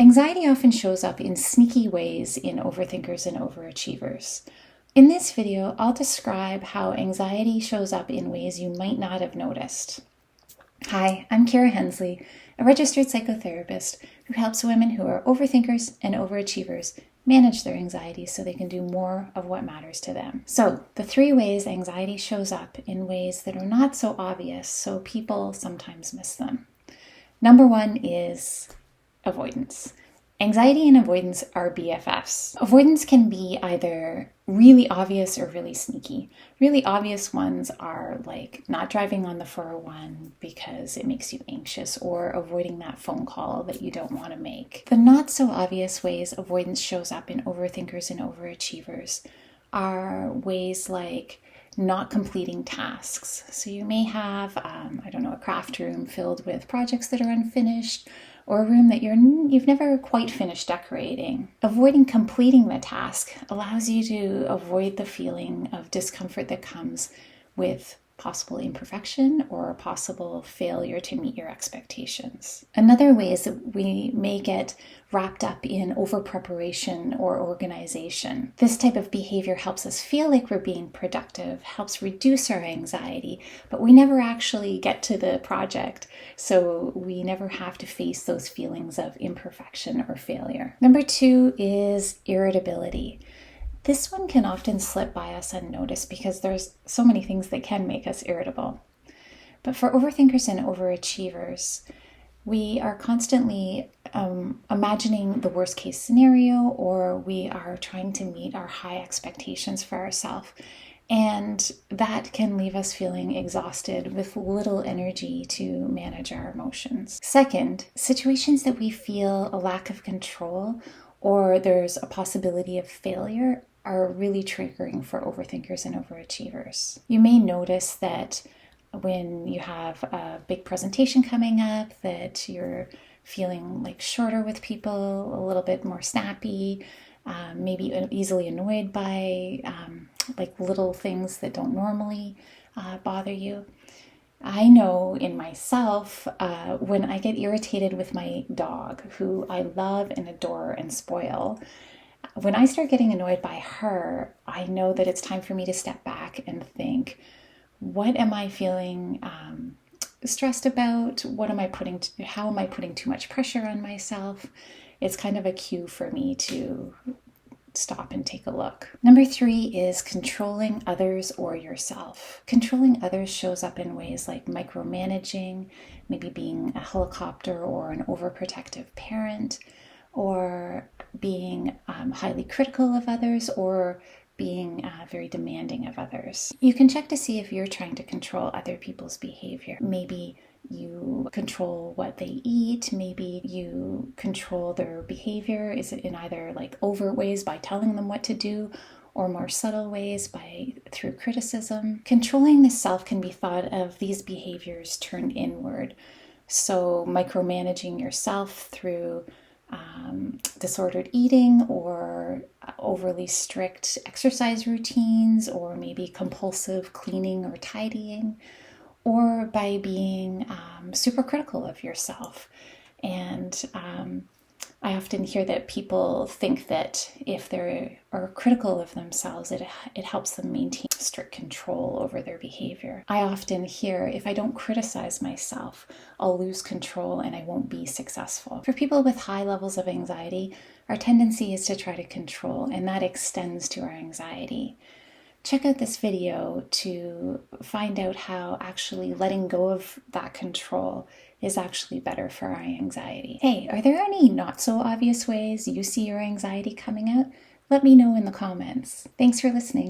Anxiety often shows up in sneaky ways in overthinkers and overachievers. In this video, I'll describe how anxiety shows up in ways you might not have noticed. Hi, I'm Kara Hensley, a registered psychotherapist who helps women who are overthinkers and overachievers manage their anxiety so they can do more of what matters to them. So, the 3 ways anxiety shows up in ways that are not so obvious, so people sometimes miss them. Number 1 is avoidance. Anxiety and avoidance are BFFs. Avoidance can be either really obvious or really sneaky. Really obvious ones are like not driving on the 401 because it makes you anxious, or avoiding that phone call that you don't want to make. The not so obvious ways avoidance shows up in overthinkers and overachievers are ways like not completing tasks. So you may have, a craft room filled with projects that are unfinished, or a room that you've never quite finished decorating. Avoiding completing the task allows you to avoid the feeling of discomfort that comes with possible imperfection or possible failure to meet your expectations. Another way is that we may get wrapped up in over-preparation or organization. This type of behavior helps us feel like we're being productive, helps reduce our anxiety, but we never actually get to the project, so we never have to face those feelings of imperfection or failure. Number 2 is irritability. This one can often slip by us unnoticed because there's so many things that can make us irritable. But for overthinkers and overachievers, we are constantly imagining the worst case scenario, or we are trying to meet our high expectations for ourselves. And that can leave us feeling exhausted with little energy to manage our emotions. Second, situations that we feel a lack of control or there's a possibility of failure are really triggering for overthinkers and overachievers. You may notice that when you have a big presentation coming up, that you're feeling like shorter with people, a little bit more snappy, maybe easily annoyed by like little things that don't normally bother you. I know in myself, when I get irritated with my dog, who I love and adore and spoil, when I start getting annoyed by her, I know that it's time for me to step back and think, what am I feeling stressed about? How am I putting too much pressure on myself? It's kind of a cue for me to stop and take a look. Number 3 is controlling others or yourself. Controlling others shows up in ways like micromanaging, maybe being a helicopter or an overprotective parent, or being highly critical of others, or being very demanding of others. You can check to see if you're trying to control other people's behavior. Maybe you control what they eat, maybe you control their behavior. Is it in either like overt ways by telling them what to do, or more subtle ways through criticism? Controlling the self can be thought of these behaviors turned inward. So micromanaging yourself through disordered eating, or overly strict exercise routines, or maybe compulsive cleaning or tidying, or by being super critical of yourself. And I often hear that people think that if they are critical of themselves, it helps them maintain strict control over their behavior. I often hear, if I don't criticize myself, I'll lose control and I won't be successful. For people with high levels of anxiety, our tendency is to try to control, and that extends to our anxiety. Check out this video to find out how actually letting go of that control is actually better for our anxiety. Hey, are there any not so obvious ways you see your anxiety coming out? Let me know in the comments. Thanks for listening.